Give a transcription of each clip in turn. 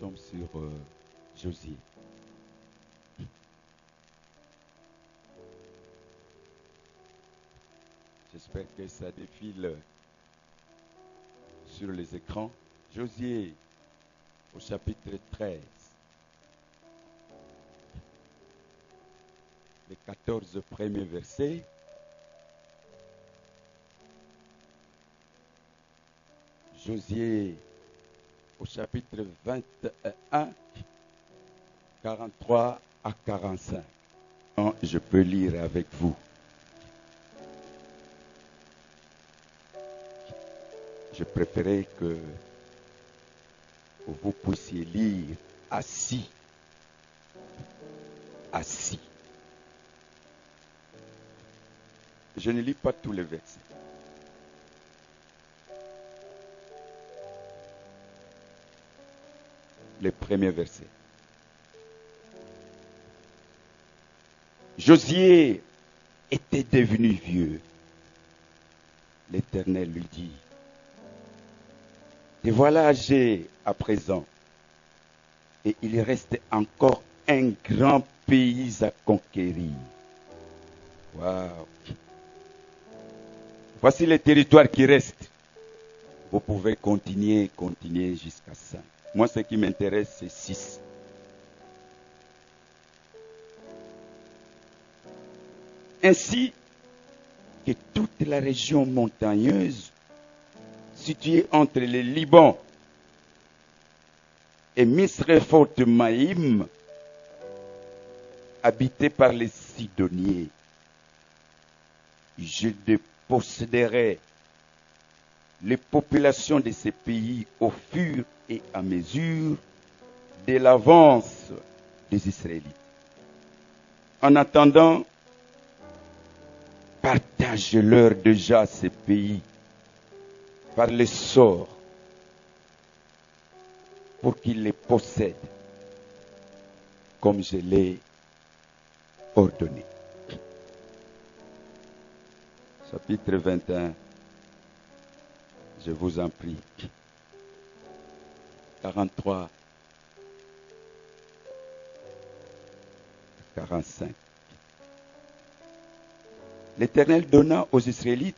sommes sur Josué. J'espère que ça défile sur les écrans. Josué, au chapitre 13, les 14 premiers versets. Josué, au chapitre 21, 43 à 45. Je peux lire avec vous. Je préférais que vous puissiez lire assis. Assis. Je ne lis pas tous les versets. Les premiers versets. Josué était devenu vieux. L'Éternel lui dit, te voilà âgé à présent, et il reste encore un grand pays à conquérir. Waouh! Voici les territoires qui restent. Vous pouvez continuer jusqu'à 5. Moi, ce qui m'intéresse, c'est 6. Ainsi que toute la région montagneuse située entre le Liban et Misrephoth-Maïm, habitée par les Sidoniens. Je déposséderai les populations de ces pays au fur et à mesure de l'avance des Israélites. En attendant, partage-leur déjà ces pays par le sort pour qu'ils les possèdent comme je l'ai ordonné. Chapitre 21, je vous en prie. 43, 45. L'Éternel donna aux Israélites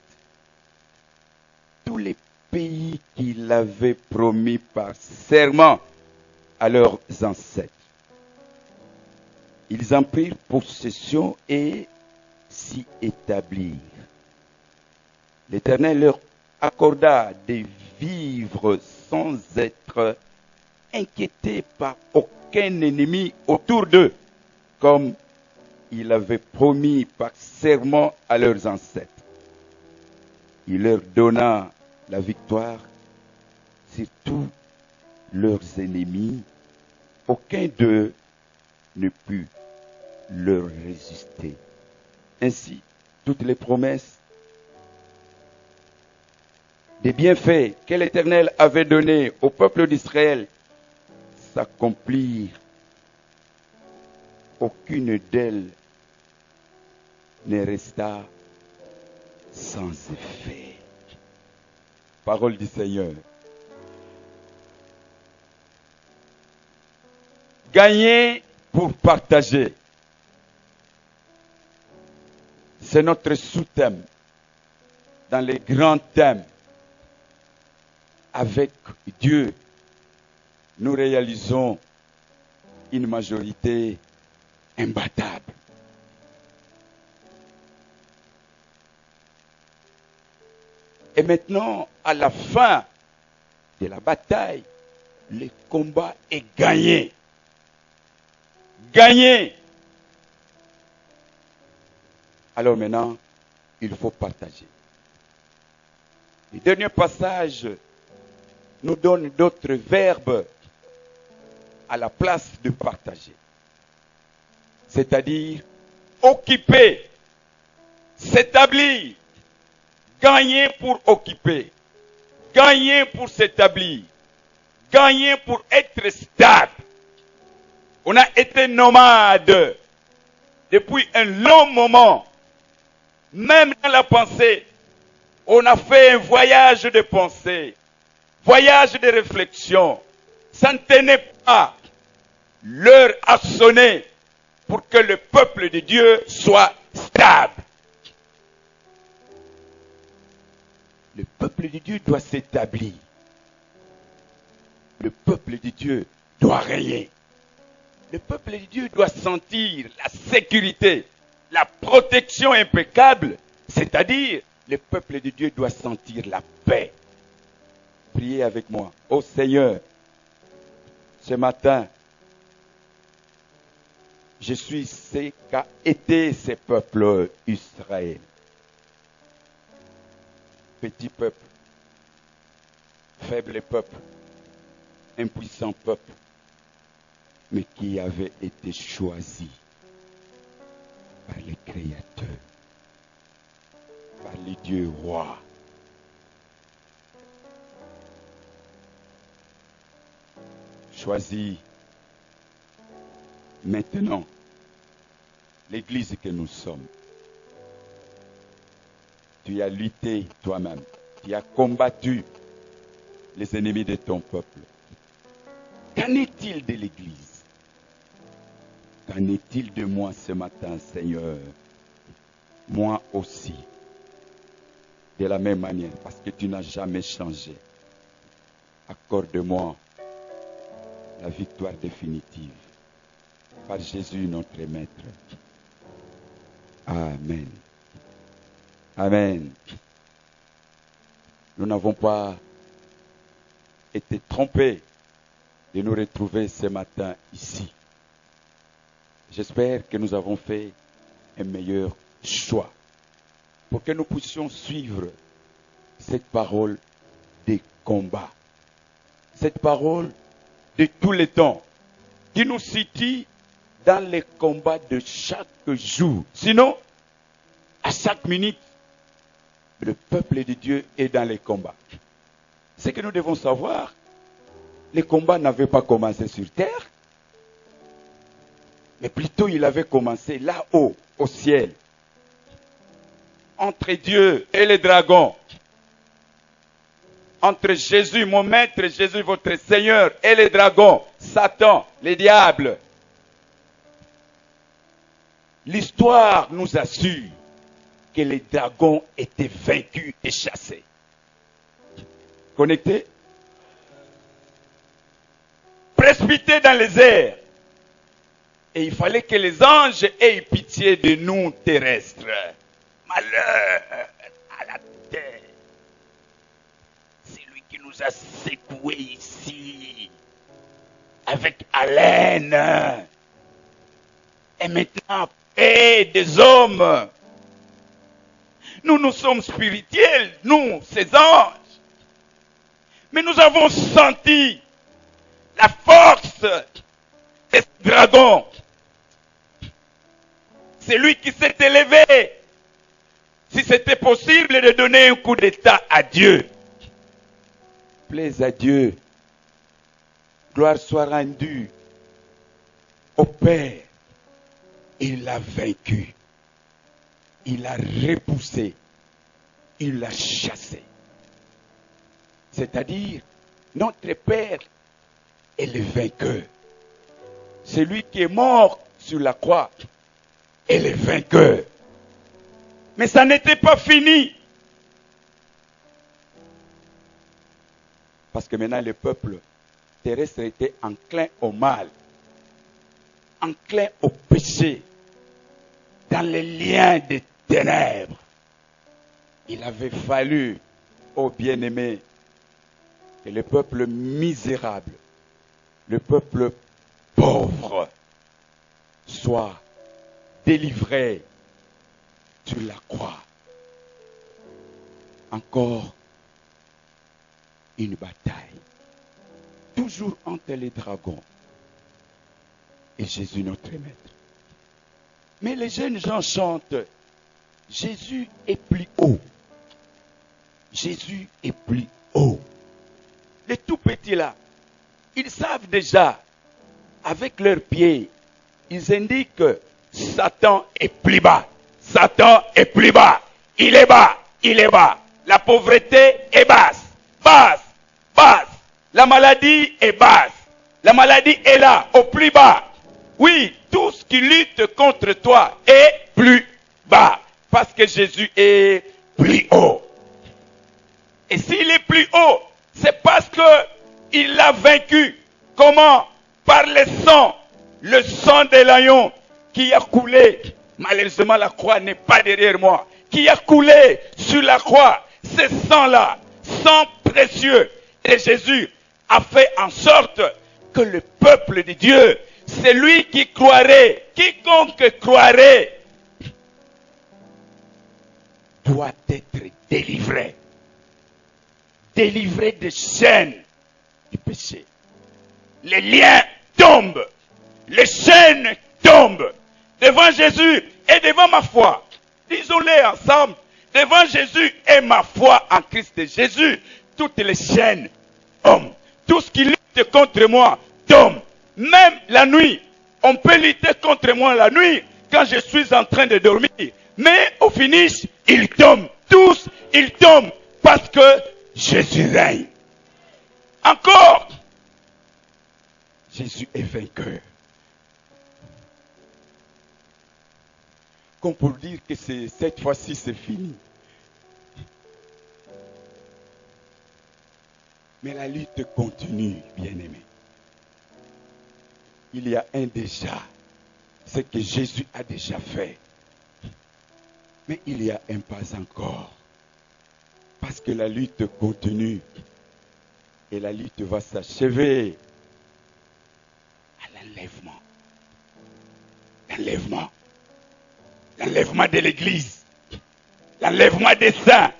tous les pays qu'il avait promis par serment à leurs ancêtres. Ils en prirent possession et s'y établirent. L'Éternel leur accorda de vivre sans être inquiétés par aucun ennemi autour d'eux, comme il avait promis par serment à leurs ancêtres. Il leur donna la victoire sur tous leurs ennemis. Aucun d'eux ne put leur résister. Ainsi, toutes les promesses des bienfaits que l'Éternel avait donnés au peuple d'Israël s'accomplirent. Aucune d'elles ne resta sans effet. Parole du Seigneur. Gagner pour partager. C'est notre sous-thème dans les grands thèmes. Avec Dieu, nous réalisons une majorité imbattable. Et maintenant, à la fin de la bataille, le combat est gagné. Gagné. Alors maintenant, il faut partager. Le dernier passage nous donne d'autres verbes à la place de partager. C'est-à-dire occuper, s'établir, gagner pour occuper, gagner pour s'établir, gagner pour être stable. On a été nomade depuis un long moment. Même dans la pensée, on a fait un voyage de pensée, voyage de réflexion. Ça ne tenait Ah, l'heure a sonné pour que le peuple de Dieu soit stable. Le peuple de Dieu doit s'établir. Le peuple de Dieu doit régner. Le peuple de Dieu doit sentir la sécurité, la protection impeccable. C'est-à-dire, le peuple de Dieu doit sentir la paix. Priez avec moi. Ô Seigneur, ce matin, je suis ce qu'a été ce peuple Israël. Petit peuple, faible peuple, impuissant peuple, mais qui avait été choisi par le Créateur, par le Dieu roi. Choisi maintenant l'Église que nous sommes. Tu as lutté toi-même, tu as combattu les ennemis de ton peuple. Qu'en est-il de l'Église? Qu'en est-il de moi ce matin, Seigneur? Moi aussi, de la même manière, parce que tu n'as jamais changé. Accorde-moi la victoire définitive par Jésus notre Maître. Amen. Amen. Nous n'avons pas été trompés de nous retrouver ce matin ici. J'espère que nous avons fait un meilleur choix pour que nous puissions suivre cette parole des combats. Cette parole de tous les temps qui nous situe dans les combats de chaque jour. Sinon, à chaque minute, le peuple de Dieu est dans les combats. Ce que nous devons savoir, les combats n'avaient pas commencé sur terre, mais plutôt il avait commencé là-haut, au ciel, entre Dieu et les dragons, entre Jésus, mon maître, Jésus, votre Seigneur, et les dragons, Satan, les diables. L'histoire nous assure que les dragons étaient vaincus et chassés. Connectés? Précipités dans les airs. Et il fallait que les anges aient pitié de nous terrestres. Malheur à la terre. C'est lui qui nous a secoués ici. Avec haleine. Et maintenant, paix des hommes. Nous sommes spirituels, nous, ces anges. Mais nous avons senti la force des dragons. C'est lui qui s'est élevé. Si c'était possible de donner un coup d'état à Dieu. Plaise à Dieu. Gloire soit rendue au Père. Il l'a vaincu. Il l'a repoussé. Il l'a chassé. C'est-à-dire, notre Père est le vainqueur. Celui qui est mort sur la croix est le vainqueur. Mais ça n'était pas fini. Parce que maintenant, le peuple terrestre était enclin au mal, enclin au péché, dans les liens des ténèbres. Il avait fallu, ô bien-aimés, que le peuple misérable, le peuple pauvre, soit délivré sur la croix. Encore une bataille. Toujours entre les dragons et Jésus notre Maître. Mais les jeunes gens chantent, Jésus est plus haut. Jésus est plus haut. Les tout petits là, ils savent déjà, avec leurs pieds, ils indiquent Satan est plus bas. Satan est plus bas. Il est bas. Il est bas. La pauvreté est basse. Basse. Basse. La maladie est basse. La maladie est là, au plus bas. Oui, tout ce qui lutte contre toi est plus bas. Parce que Jésus est plus haut. Et s'il est plus haut, c'est parce qu'il l'a vaincu. Comment? Par le sang de l'agneau qui a coulé. Malheureusement, la croix n'est pas derrière moi. Qui a coulé sur la croix. Ce sang-là, sang précieux. Et Jésus a fait en sorte que le peuple de Dieu, celui qui croirait, quiconque croirait, doit être délivré. Délivré des chaînes du péché. Les liens tombent. Les chaînes tombent. Devant Jésus et devant ma foi. Disons-les ensemble. Devant Jésus et ma foi en Christ Jésus, toutes les chaînes tombent. Tout ce qui lutte contre moi tombe. Même la nuit, on peut lutter contre moi la nuit quand je suis en train de dormir. Mais au finish, ils tombent. Tous, ils tombent parce que Jésus règne. Encore, Jésus est vainqueur. Comme pour dire que cette fois-ci c'est fini. Mais la lutte continue, bien-aimés. Il y a un déjà, ce que Jésus a déjà fait. Mais il y a un pas encore. Parce que la lutte continue. Et la lutte va s'achever à l'enlèvement. L'enlèvement. L'enlèvement de l'Église. L'enlèvement des saints.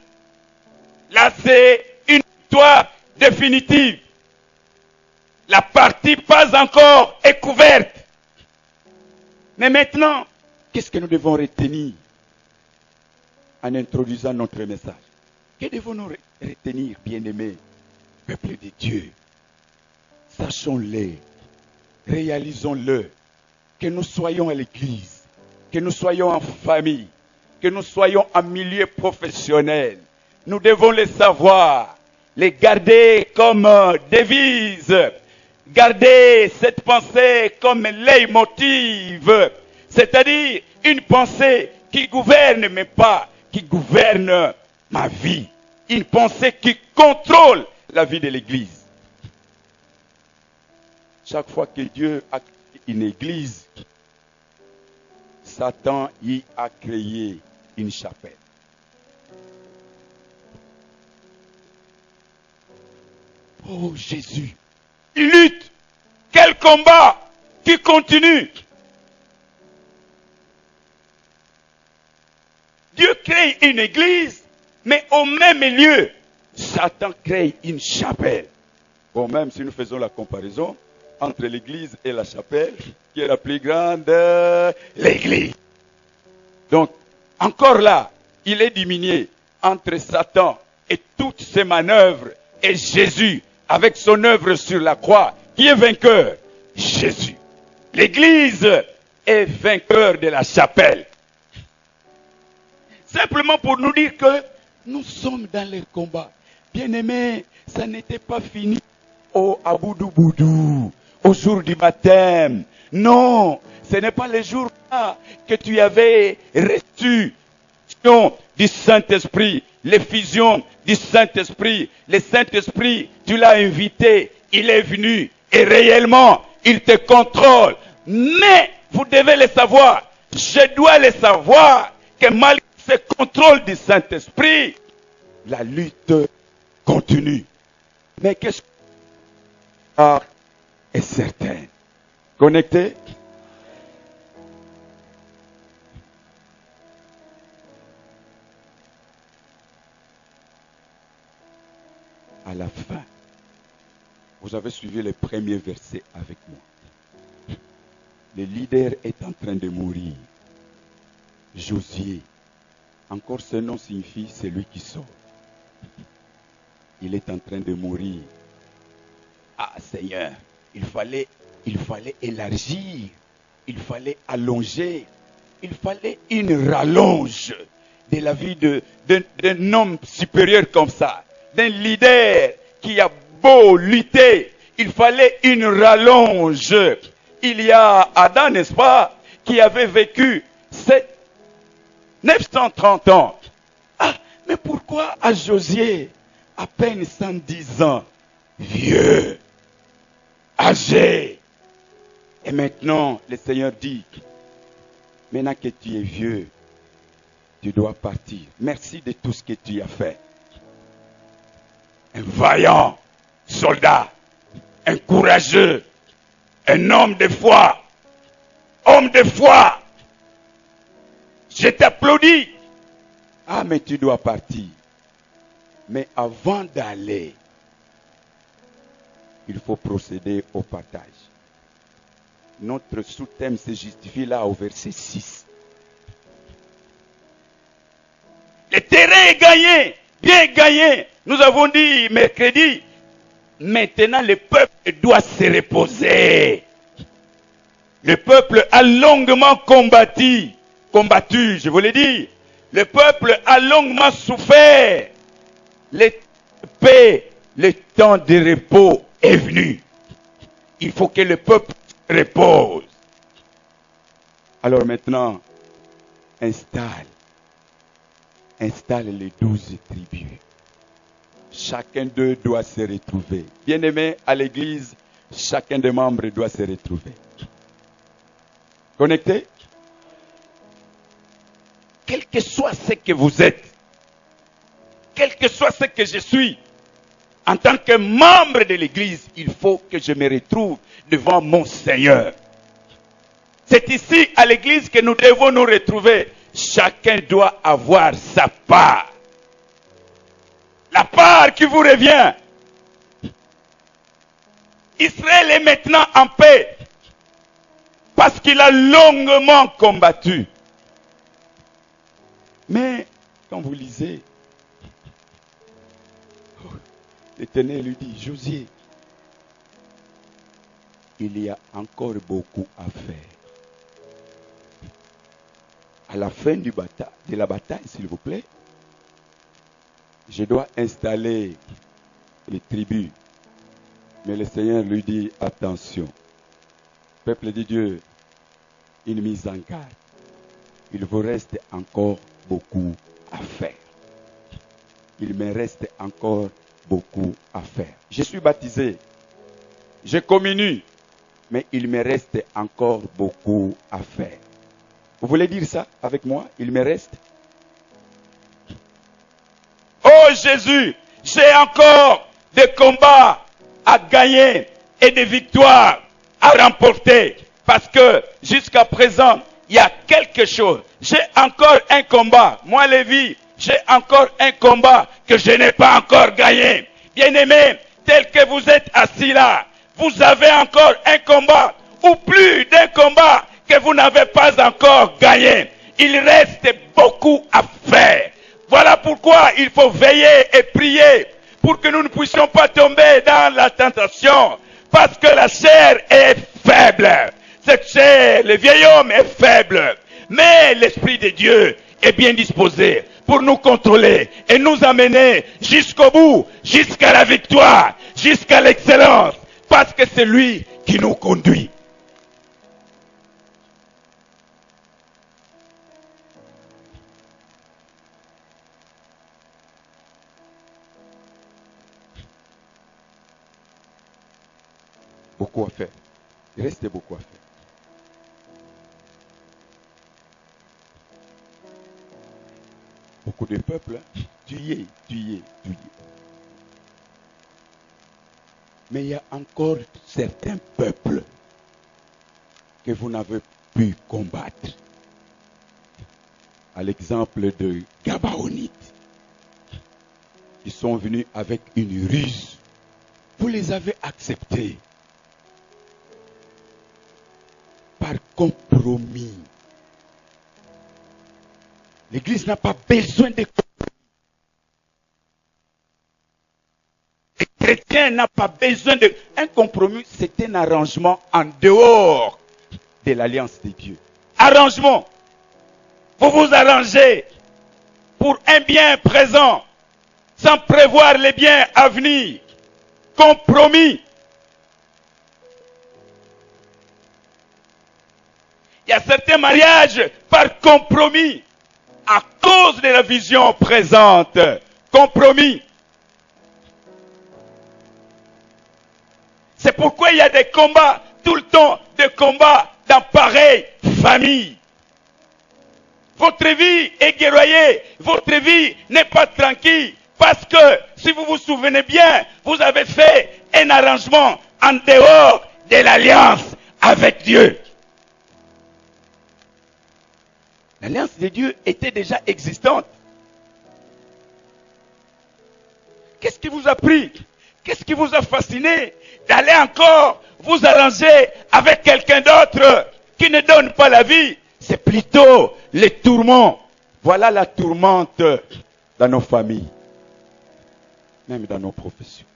Là, c'est une victoire définitive. La partie pas encore est couverte. Mais maintenant, qu'est-ce que nous devons retenir en introduisant notre message? Que devons-nous retenir, bien-aimés, peuple de Dieu? Sachons-le, réalisons-le, que nous soyons à l'église, que nous soyons en famille, que nous soyons en milieu professionnel. Nous devons les savoir, les garder comme devise, garder cette pensée comme leitmotiv, c'est-à-dire une pensée qui gouverne, mais pas qui gouverne ma vie. Une pensée qui contrôle la vie de l'Église. Chaque fois que Dieu a créé une Église, Satan y a créé une chapelle. Oh Jésus, il lutte. Quel combat qui continue. Dieu crée une église, mais au même lieu, Satan crée une chapelle. Bon, même si nous faisons la comparaison entre l'église et la chapelle, qui est la plus grande, l'église. Donc, encore là, il est diminué entre Satan et toutes ses manœuvres et Jésus, avec son œuvre sur la croix, qui est vainqueur? Jésus. L'église est vainqueur de la chapelle. Simplement pour nous dire que nous sommes dans le combat. Bien-aimés, ça n'était pas fini à Boudou-Boudou, au jour du baptême. Non, ce n'est pas le jour-là que tu avais reçu du Saint-Esprit, l'effusion du Saint-Esprit. Le Saint-Esprit, tu l'as invité, il est venu et réellement, il te contrôle. Mais vous devez le savoir, je dois le savoir, que malgré ce contrôle du Saint-Esprit, la lutte continue. Mais qu'est-ce que est certain? Connecté? À la fin, vous avez suivi les premiers versets avec moi. Le leader est en train de mourir. Josué, encore ce nom signifie celui qui sort. Il est en train de mourir. Ah Seigneur, il fallait élargir, il fallait allonger, il fallait une rallonge de la vie d'un homme supérieur comme ça, d'un leader qui a beau lutter, il fallait une rallonge. Il y a Adam, n'est-ce pas, qui avait vécu 930 ans. Ah, mais pourquoi à Josier, à peine 110 ans, vieux, âgé? Et maintenant, le Seigneur dit, maintenant que tu es vieux, tu dois partir. Merci de tout ce que tu as fait. Un vaillant soldat, un courageux, un homme de foi. Homme de foi. Je t'applaudis. Ah, mais tu dois partir. Mais avant d'aller, il faut procéder au partage. Notre sous-thème se justifie là au verset 6. Le terrain est gagné, bien gagné. Nous avons dit mercredi, maintenant le peuple doit se reposer. Le peuple a longuement combattu, je vous l'ai dit. Le peuple a longuement souffert. Le temps de repos est venu. Il faut que le peuple se repose. Alors maintenant, installe les 12 tribus. Chacun d'eux doit se retrouver. Bien-aimés, à l'église, chacun des membres doit se retrouver. Connecté? Quel que soit ce que vous êtes, quel que soit ce que je suis, en tant que membre de l'église, il faut que je me retrouve devant mon Seigneur. C'est ici, à l'église, que nous devons nous retrouver. Chacun doit avoir sa part. La part qui vous revient. Israël est maintenant en paix. Parce qu'il a longuement combattu. Mais, quand vous lisez, l'Éternel lui dit, Josier, il y a encore beaucoup à faire. À la fin de la bataille, s'il vous plaît, je dois installer les tribus. Mais le Seigneur lui dit, attention, peuple de Dieu, une mise en garde. Il vous reste encore beaucoup à faire. Il me reste encore beaucoup à faire. Je suis baptisé, je communie, mais il me reste encore beaucoup à faire. Vous voulez dire ça avec moi? Il me reste. Oh Jésus, j'ai encore des combats à gagner et des victoires à remporter. Parce que jusqu'à présent, il y a quelque chose. J'ai encore un combat. Moi, Lévi, j'ai encore un combat que je n'ai pas encore gagné. Bien-aimés, tel que vous êtes assis là, vous avez encore un combat ou plus d'un combat que vous n'avez pas encore gagné. Il reste beaucoup à faire. Voilà pourquoi il faut veiller et prier pour que nous ne puissions pas tomber dans la tentation. Parce que la chair est faible. Cette chair, le vieil homme est faible. Mais l'Esprit de Dieu est bien disposé pour nous contrôler et nous amener jusqu'au bout, jusqu'à la victoire, jusqu'à l'excellence. Parce que c'est lui qui nous conduit. Beaucoup à faire. Il reste beaucoup à faire. Beaucoup de peuples, tués. Mais il y a encore certains peuples que vous n'avez pu combattre. À l'exemple de Gabaonites, qui sont venus avec une ruse. Vous les avez acceptés. Par compromis. L'Église n'a pas besoin de compromis. Les chrétiens n'ont pas besoin de... Un compromis, c'est un arrangement en dehors de l'alliance de Dieu. Arrangement. Vous vous arrangez pour un bien présent, sans prévoir les biens à venir. Compromis. y a certains mariages par compromis, à cause de la vision présente. Compromis. C'est pourquoi il y a des combats, tout le temps, des combats dans pareille famille. Votre vie est guerroyée, votre vie n'est pas tranquille, parce que, si vous vous souvenez bien, vous avez fait un arrangement en dehors de l'alliance avec Dieu. L'alliance de Dieu était déjà existante. Qu'est-ce qui vous a pris? Qu'est-ce qui vous a fasciné d'aller encore vous arranger avec quelqu'un d'autre qui ne donne pas la vie? C'est plutôt les tourments. Voilà la tourmente dans nos familles, même dans nos professions.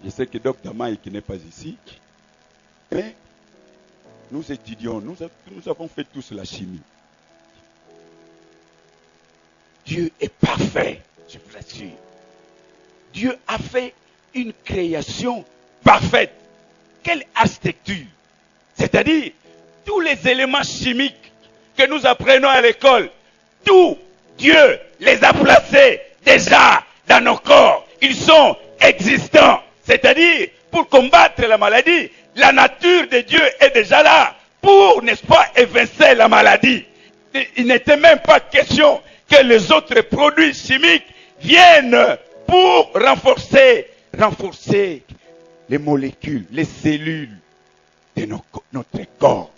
Je sais que Dr. Mike n'est pas ici, mais nous étudions, nous avons fait tous la chimie. Dieu est parfait, je vous l'assure. Dieu a fait une création parfaite. Quelle architecture! C'est-à-dire, tous les éléments chimiques que nous apprenons à l'école, tout Dieu les a placés déjà dans nos corps. Ils sont existants. C'est-à-dire, pour combattre la maladie, la nature de Dieu est déjà là pour, n'est-ce pas, évincer la maladie. Il n'était même pas question que les autres produits chimiques viennent pour renforcer les molécules, les cellules de notre corps.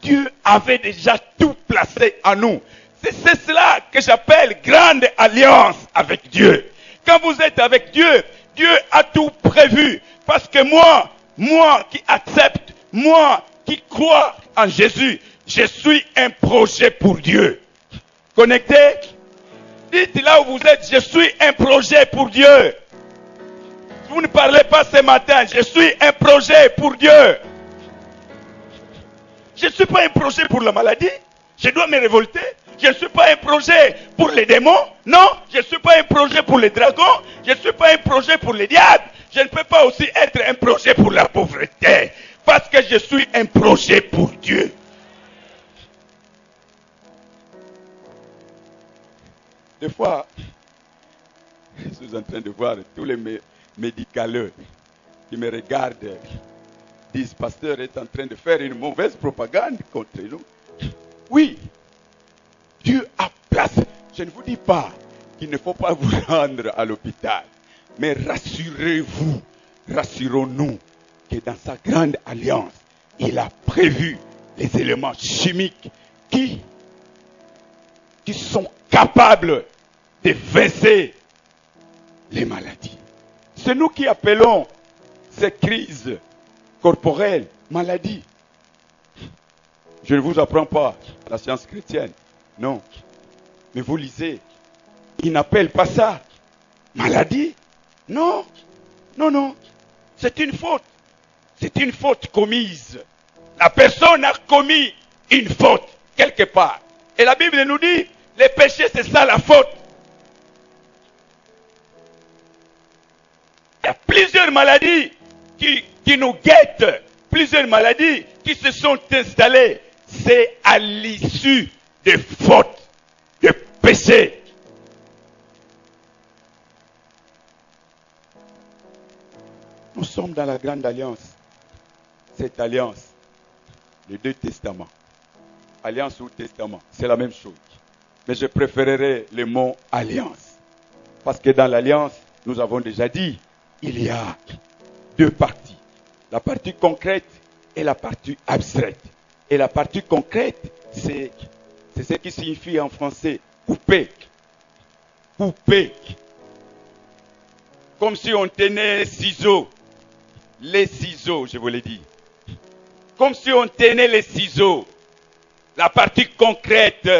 Dieu avait déjà tout placé en nous. C'est cela que j'appelle grande alliance avec Dieu. Quand vous êtes avec Dieu, Dieu a tout prévu. Parce que moi qui accepte, moi qui crois en Jésus, je suis un projet pour Dieu. Connecté? Dites là où vous êtes, je suis un projet pour Dieu. Vous ne parlez pas ce matin, je suis un projet pour Dieu. Je ne suis pas un projet pour la maladie. Je dois me révolter. Je ne suis pas un projet pour les démons. Non, je ne suis pas un projet pour les dragons. Je ne suis pas un projet pour les diables. Je ne peux pas aussi être un projet pour la pauvreté. Parce que je suis un projet pour Dieu. Des fois, je suis en train de voir tous les médicaleux qui me regardent, disent, pasteur est en train de faire une mauvaise propagande contre nous. Oui, Dieu a placé. Je ne vous dis pas qu'il ne faut pas vous rendre à l'hôpital, mais rassurez-vous, rassurons-nous que dans sa grande alliance, il a prévu les éléments chimiques qui sont capables de vaincre les maladies. C'est nous qui appelons ces crises corporelles maladies. Je ne vous apprends pas la science chrétienne, non. Mais vous lisez, ils n'appellent pas ça maladie. Non, non, non. C'est une faute. C'est une faute commise. La personne a commis une faute quelque part. Et la Bible nous dit, les péchés, c'est ça la faute. Il y a plusieurs maladies qui nous guettent, plusieurs maladies qui se sont installées. C'est à l'issue des fautes, des péchés. Nous sommes dans la grande alliance. Cette alliance, les deux testaments, alliance ou testament, c'est la même chose. Mais je préférerais le mot alliance. Parce que dans l'alliance, nous avons déjà dit, il y a deux parties. La partie concrète et la partie abstraite. Et la partie concrète, c'est ce qui signifie en français couper. Couper. Comme si on tenait les ciseaux. Les ciseaux, je vous l'ai dit. Comme si on tenait les ciseaux. La partie concrète,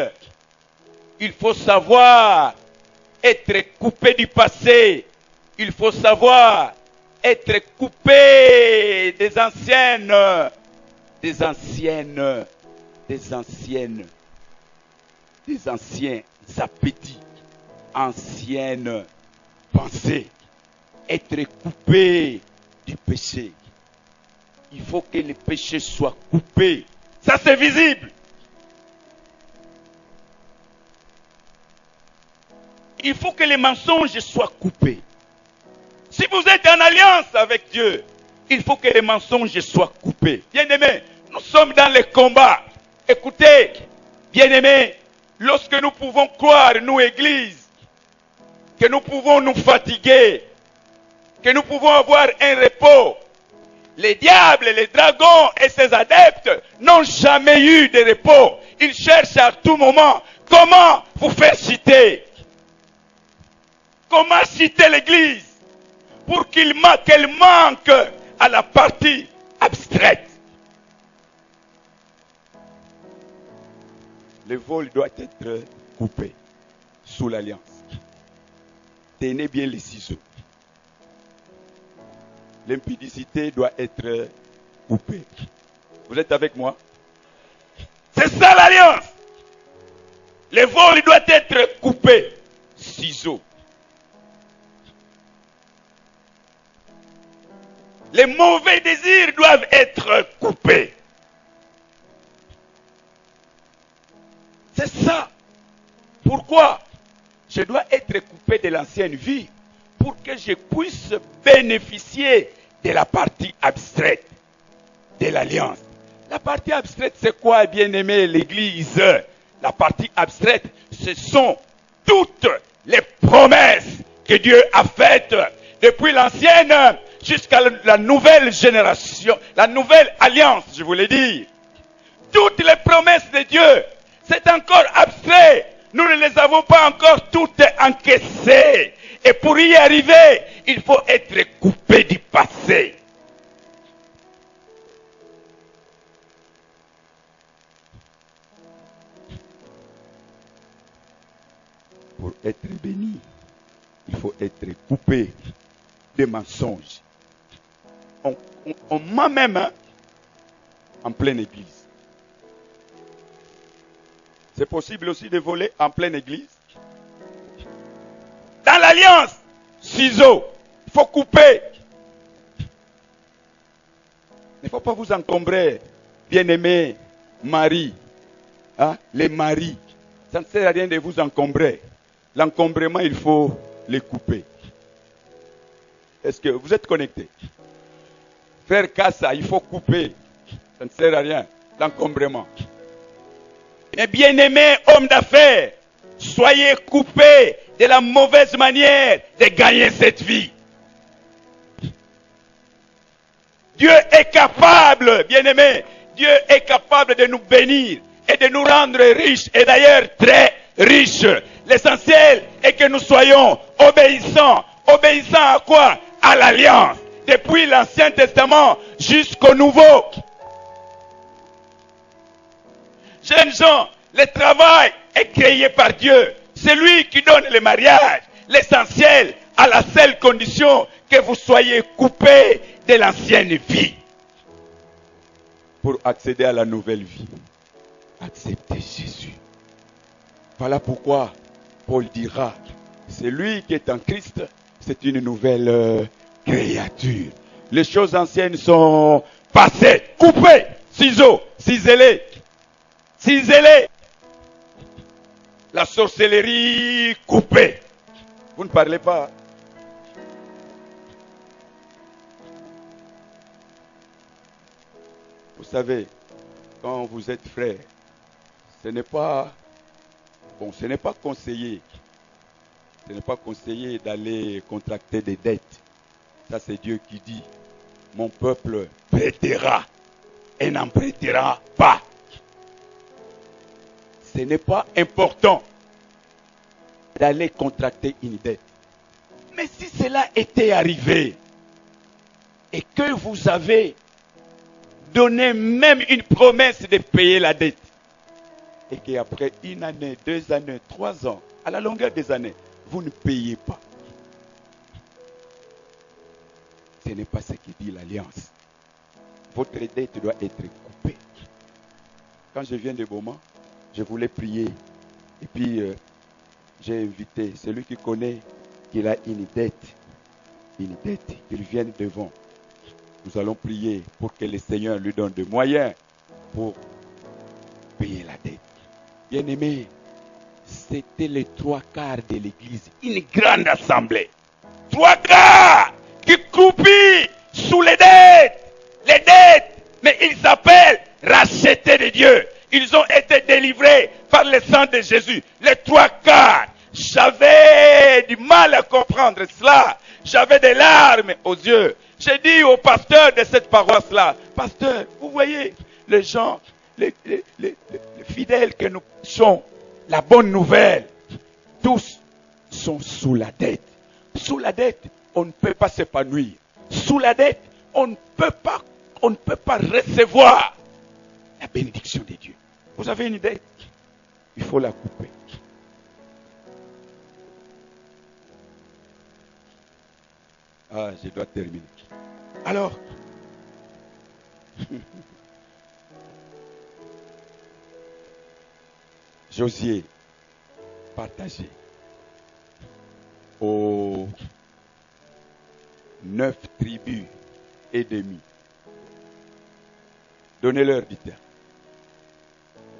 il faut savoir être coupé du passé. Il faut savoir être coupé des anciennes anciens appétits, anciennes pensées. être coupé du péché. Il faut que le péché soit coupé. Ça, c'est visible. Il faut que les mensonges soient coupés. Si vous êtes en alliance avec Dieu, il faut que les mensonges soient coupés. Bien-aimés, nous sommes dans le combat. Écoutez, bien-aimés, lorsque nous pouvons croire, nous, Église, que nous pouvons nous fatiguer, que nous pouvons avoir un repos, les diables, les dragons et ses adeptes n'ont jamais eu de repos. Ils cherchent à tout moment comment vous faire citer. Comment citer l'Église pour qu'elle manque à la partie abstraite. Le vol doit être coupé sous l'alliance. Tenez bien les ciseaux. L'impudicité doit être coupée. Vous êtes avec moi? C'est ça l'alliance. Le vol doit être coupé. Ciseaux. Les mauvais désirs doivent être coupés. C'est ça. Pourquoi? Je dois être coupé de l'ancienne vie pour que je puisse bénéficier de la partie abstraite de l'alliance. La partie abstraite, c'est quoi, bien-aimé, l'Église? La partie abstraite, ce sont toutes les promesses que Dieu a faites depuis l'ancienne jusqu'à la nouvelle génération, la nouvelle alliance, je voulais dire. Toutes les promesses de Dieu, c'est encore abstrait. Nous ne les avons pas encore toutes encaissées. Et pour y arriver, il faut être coupé du passé. Pour être béni, il faut être coupé des mensonges. On ment même en pleine église. C'est possible aussi de voler en pleine église. Dans l'alliance, ciseaux, il faut couper. Il ne faut pas vous encombrer, bien-aimés, maris, hein, les maris. Ça ne sert à rien de vous encombrer. L'encombrement, il faut les couper. Est-ce que vous êtes connectés? Faire Kassa, il faut couper. Ça ne sert à rien. L'encombrement. Mais bien-aimés hommes d'affaires, soyez coupés de la mauvaise manière de gagner cette vie. Dieu est capable, bien-aimés, Dieu est capable de nous bénir et de nous rendre riches, et d'ailleurs très riches. L'essentiel est que nous soyons obéissants. Obéissants à quoi? À l'alliance. Depuis l'Ancien Testament jusqu'au Nouveau. Jeunes gens, le travail est créé par Dieu. C'est lui qui donne le mariage. L'essentiel, à la seule condition que vous soyez coupés de l'ancienne vie. Pour accéder à la nouvelle vie, acceptez Jésus. Voilà pourquoi Paul dira, celui qui est en Christ, c'est une nouvelle créature. Les choses anciennes sont passées, coupées, ciseaux, ciselées. Ciselé. La sorcellerie coupée. Vous ne parlez pas. Vous savez, quand vous êtes frère, ce n'est pas conseillé. Ce n'est pas conseillé d'aller contracter des dettes. Ça, c'est Dieu qui dit, mon peuple prêtera et n'en prêtera pas. Ce n'est pas important d'aller contracter une dette. Mais si cela était arrivé et que vous avez donné même une promesse de payer la dette et qu'après 1 année, 2 années, 3 ans, à la longueur des années, vous ne payez pas. Ce n'est pas ce qui dit l'alliance. Votre dette doit être coupée. Quand je viens de Beaumont, je voulais prier. Et puis, j'ai invité celui qui connaît qu'il a une dette une dette, qu'il vienne devant. Nous allons prier pour que le Seigneur lui donne des moyens pour payer la dette. Bien-aimés, c'était les 3/4 de l'église, une grande assemblée. 3/4 qui croupit sous les dettes, mais ils s'appellent rachetés de Dieu. Ils ont été délivrés par le sang de Jésus. Les 3/4. J'avais du mal à comprendre cela. J'avais des larmes aux yeux. J'ai dit au pasteur de cette paroisse-là, pasteur, vous voyez, les gens, les fidèles que nous sommes, la bonne nouvelle, tous sont sous la dette. Sous la dette, on ne peut pas s'épanouir. Sous la dette, on ne peut pas recevoir la bénédiction de Dieu. Vous avez une dette, il faut la couper. Ah, je dois terminer. Alors, Josué partageait aux 9 tribus et demie. Donnez-leur du terre.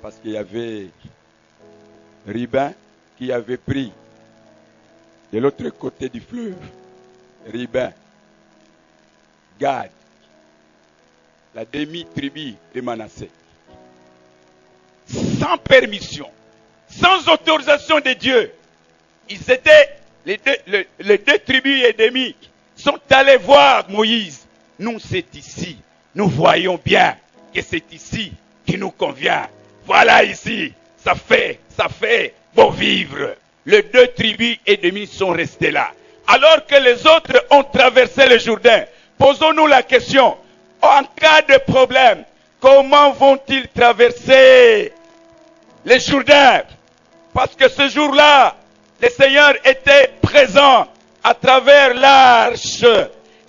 Parce qu'il y avait Ribin qui avait pris de l'autre côté du fleuve. Ribin, Gad, la demi-tribu de Manassé. Sans permission, sans autorisation de Dieu, ils étaient, les deux tribus et demi, sont allés voir Moïse. Nous, c'est ici. Nous voyons bien que c'est ici qui nous convient. Voilà ici. Ça fait bon vivre. Les 2 tribus et demi sont restés là. Alors que les autres ont traversé le Jourdain. Posons-nous la question. En cas de problème, comment vont-ils traverser le Jourdain? Parce que ce jour-là, le Seigneur était présent à travers l'arche.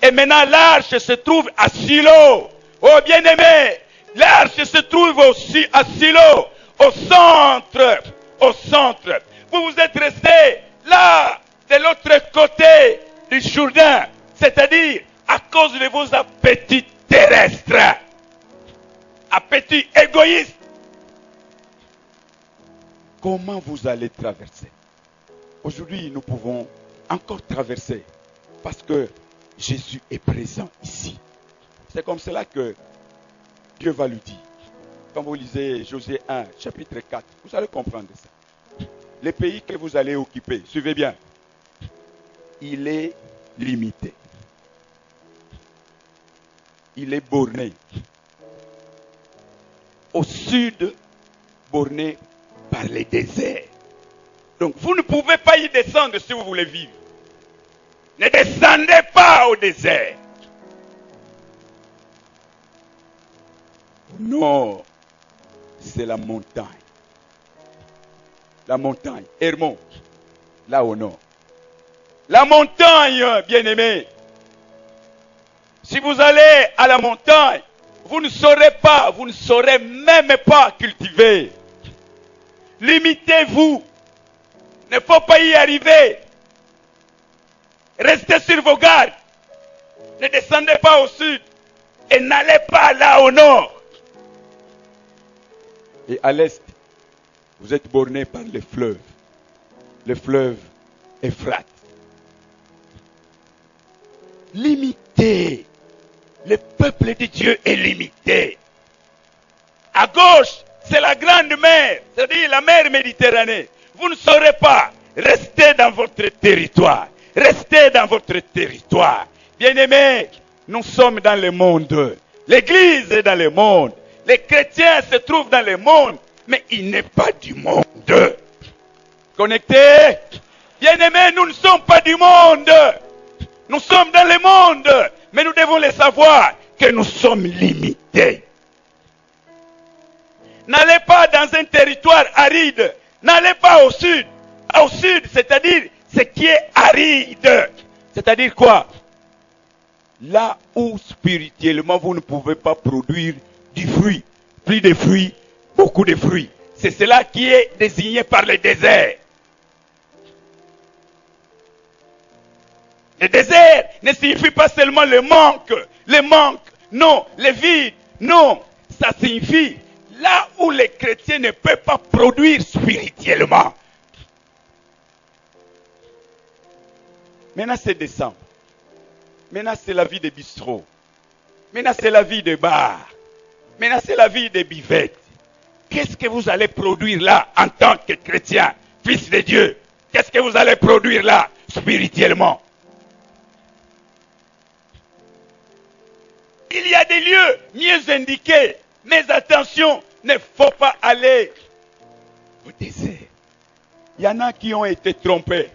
Et maintenant, l'arche se trouve à Silo. Oh bien-aimé, l'arche se trouve aussi à Silo, au centre. Vous vous êtes restés là, de l'autre côté du Jourdain. C'est-à-dire, à cause de vos appétits terrestres. Appétits égoïstes. Comment vous allez traverser? Aujourd'hui, nous pouvons encore traverser parce que Jésus est présent ici. C'est comme cela que Dieu va lui dire. Quand vous lisez Josué 1, chapitre 4, vous allez comprendre ça. Les pays que vous allez occuper, suivez bien, il est limité. Il est borné. Au sud, borné par les déserts. Donc vous ne pouvez pas y descendre si vous voulez vivre. Ne descendez pas au désert. Au nord, c'est la montagne. La montagne, Hermon, là au nord. La montagne, bien-aimé. Si vous allez à la montagne, vous ne saurez même pas cultiver. Limitez-vous. Il ne faut pas y arriver. Restez sur vos gardes. Ne descendez pas au sud. Et n'allez pas là au nord. Et à l'est, vous êtes borné par les fleuves. Le fleuve Euphrate. Limité. Le peuple de Dieu est limité. À gauche, c'est la grande mer, c'est-à-dire la mer Méditerranée. Vous ne saurez pas. Restez dans votre territoire. Restez dans votre territoire. Bien-aimés, nous sommes dans le monde. L'Église est dans le monde. Les chrétiens se trouvent dans le monde, mais il n'est pas du monde. Connectés? Bien-aimés, nous ne sommes pas du monde. Nous sommes dans le monde, mais nous devons le savoir que nous sommes limités. N'allez pas dans un territoire aride. N'allez pas au sud. Au sud, c'est-à-dire ce qui est aride. C'est-à-dire quoi? Là où spirituellement vous ne pouvez pas produire du fruit. Plus de fruits, beaucoup de fruits. C'est cela qui est désigné par le désert. Le désert ne signifie pas seulement le manque, non, le vide, non, ça signifie là où les chrétiens ne peuvent pas produire spirituellement. Maintenant c'est décembre, maintenant c'est la vie des bistrots, maintenant c'est la vie des bars, maintenant c'est la vie des bivettes. Qu'est-ce que vous allez produire là en tant que chrétien, fils de Dieu? Qu'est-ce que vous allez produire là spirituellement? Il y a des lieux mieux indiqués, mais attention, il ne faut pas aller au désert. Il y en a qui ont été trompés,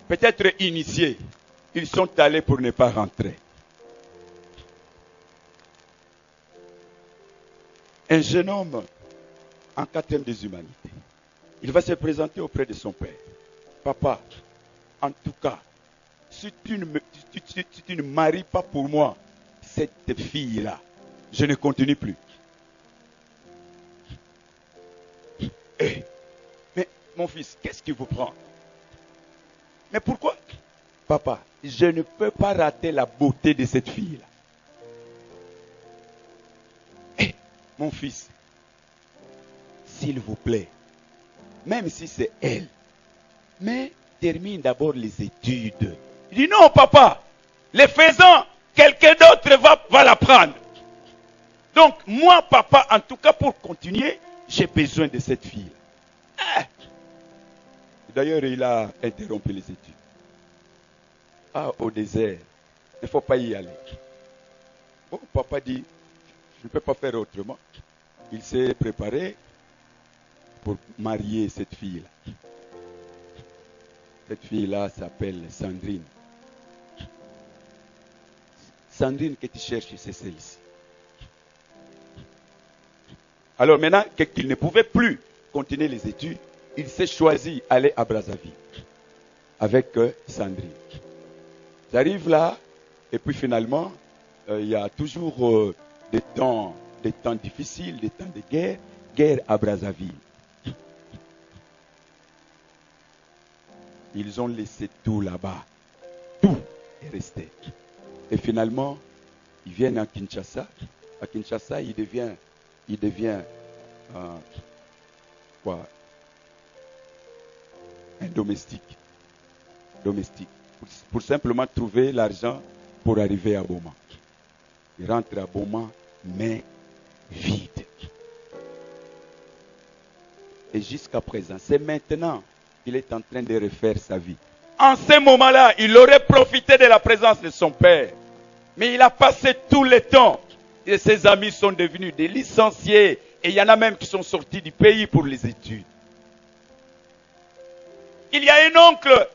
peut-être initiés. Ils sont allés pour ne pas rentrer. Un jeune homme en 4e des humanités, il va se présenter auprès de son père. Papa, en tout cas, si tu ne maries pas pour moi cette fille-là, je ne continue plus. Mais mon fils, qu'est-ce qui vous prend? Mais pourquoi? Papa, je ne peux pas rater la beauté de cette fille-là. Mon fils, s'il vous plaît, même si c'est elle, mais termine d'abord les études. Il dit non, papa, les faisant, quelqu'un d'autre va la prendre. Donc, moi, papa, en tout cas, pour continuer, j'ai besoin de cette fille. D'ailleurs, il a interrompu les études. Au désert, il ne faut pas y aller. Bon, papa dit, je ne peux pas faire autrement. Il s'est préparé pour marier cette fille-là. Cette fille-là s'appelle Sandrine. Sandrine que tu cherches, c'est celle-ci. Alors maintenant qu'il ne pouvait plus continuer les études, il s'est choisi d'aller à Brazzaville avec Sandrine. J'arrive là, et puis finalement, il y a toujours des temps difficiles, des temps de guerre à Brazzaville. Ils ont laissé tout là-bas. Tout est resté. Et finalement, ils viennent à Kinshasa. À Kinshasa, il devient un domestique. Pour simplement trouver l'argent pour arriver à Boma. Il rentre à Boma, mais vide. Et jusqu'à présent, c'est maintenant qu'il est en train de refaire sa vie. En ce moment-là, il aurait profité de la présence de son père. Mais il a passé tout le temps. Et ses amis sont devenus des licenciés. Et il y en a même qui sont sortis du pays pour les études. Il y a un oncle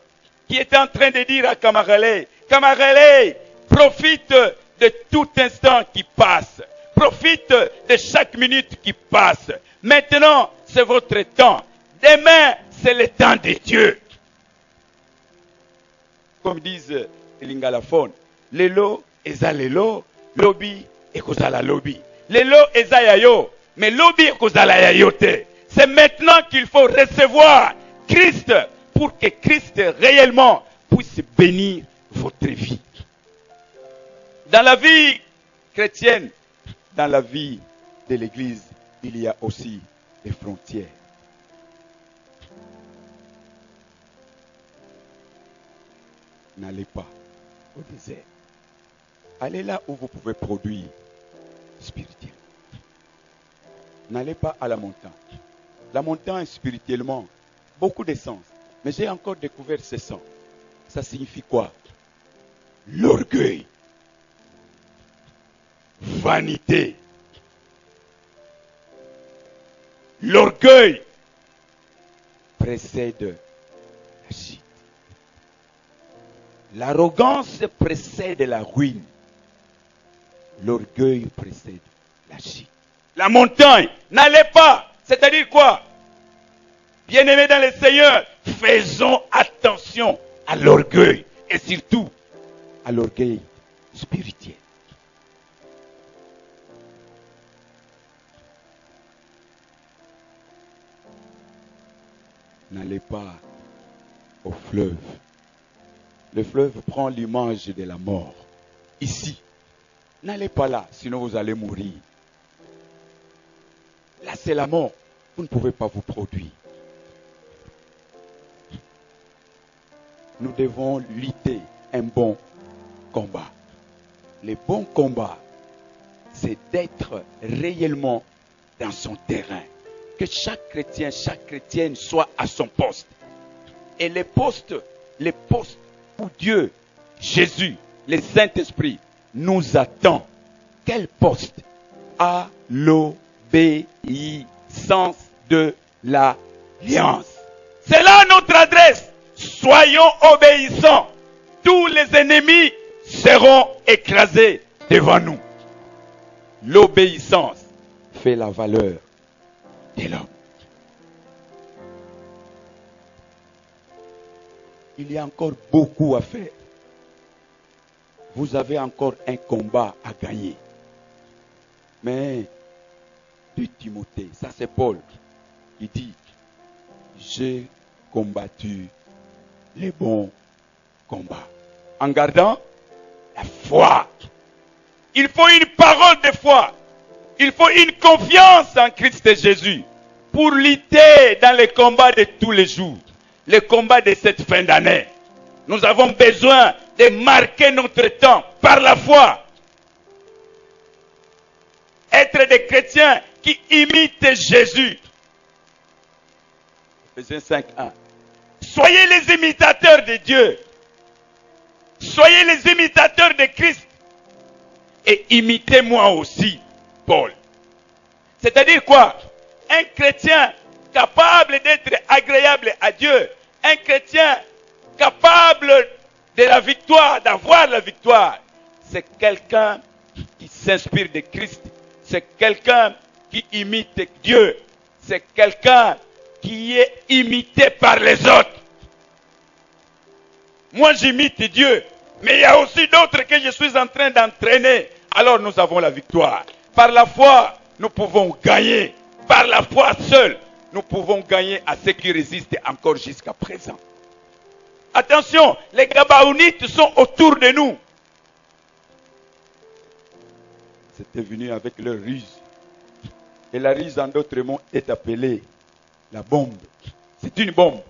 qui était en train de dire à Kamarele, Kamarele, profite de tout instant qui passe. Profite de chaque minute qui passe. Maintenant, c'est votre temps. Demain, c'est le temps de Dieu. Comme disent les lingalophones, lelo eza lelo, lobi ekozala lobi. Lelo eza yayo, mais lobi ekozala yayo te. C'est maintenant qu'il faut recevoir Christ pour que Christ réellement puisse bénir votre vie. Dans la vie chrétienne, dans la vie de l'Église, il y a aussi des frontières. N'allez pas au désert. Allez là où vous pouvez produire spirituellement. N'allez pas à la montagne. La montagne, spirituellement, beaucoup d'essence. Mais j'ai encore découvert ce sang. Ça signifie quoi? L'orgueil. Vanité. L'orgueil précède la chute. L'arrogance précède la ruine. L'orgueil précède la chute. La montagne, n'allez pas. C'est-à-dire quoi? Bien-aimés dans le Seigneur, faisons attention à l'orgueil. Et surtout, à l'orgueil spirituel. N'allez pas au fleuve Le fleuve prend l'image de la mort. Ici, n'allez pas là, sinon vous allez mourir. Là, c'est la mort. Vous ne pouvez pas vous produire. Nous devons lutter un bon combat. Le bon combat, c'est d'être réellement dans son terrain. Que chaque chrétien, chaque chrétienne soit à son poste. Et les postes où Dieu, Jésus, le Saint-Esprit nous attend. Quel poste? À l'obéissance de l'alliance. C'est là notre adresse. Soyons obéissants. Tous les ennemis seront écrasés devant nous. L'obéissance fait la valeur de l'homme. Il y a encore beaucoup à faire. Vous avez encore un combat à gagner. Mais de Timothée, ça c'est Paul qui dit, j'ai combattu les bons combats. En gardant la foi. Il faut une parole de foi. Il faut une confiance en Christ Jésus pour lutter dans les combats de tous les jours. Les combats de cette fin d'année. Nous avons besoin de marquer notre temps par la foi. Être des chrétiens qui imitent Jésus. Ephésiens 5:1. Soyez les imitateurs de Dieu. Soyez les imitateurs de Christ. Et imitez-moi aussi, Paul. C'est-à-dire quoi? Un chrétien capable d'être agréable à Dieu. Un chrétien capable de la victoire, d'avoir la victoire. C'est quelqu'un qui s'inspire de Christ. C'est quelqu'un qui imite Dieu. C'est quelqu'un qui est imité par les autres. Moi, j'imite Dieu. Mais il y a aussi d'autres que je suis en train d'entraîner. Alors nous avons la victoire. Par la foi, nous pouvons gagner. Par la foi seule, nous pouvons gagner à ceux qui résistent encore jusqu'à présent. Attention, les Gabaonites sont autour de nous. C'était venu avec leur ruse. Et la ruse, en d'autres mots, est appelée la bombe. C'est une bombe.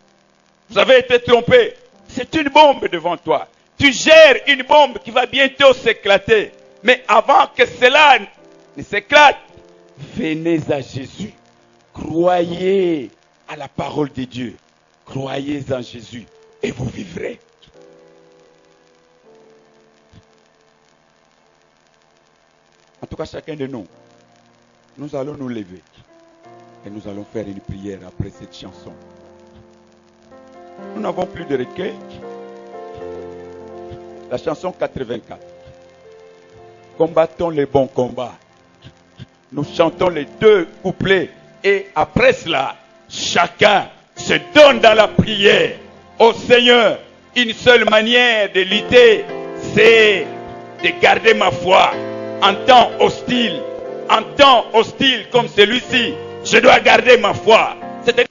Vous avez été trompé. C'est une bombe devant toi. Tu gères une bombe qui va bientôt s'éclater. Mais avant que cela ne s'éclate, venez à Jésus. Croyez à la parole de Dieu. Croyez en Jésus et vous vivrez. En tout cas, chacun de nous, nous allons nous lever et nous allons faire une prière après cette chanson. Nous n'avons plus de recueil. La chanson 84. Combattons les bons combats. Nous chantons les 2 couplets et après cela, chacun se donne dans la prière au Seigneur. Une seule manière de lutter, c'est de garder ma foi en temps hostile comme celui-ci. Je dois garder ma foi. C'est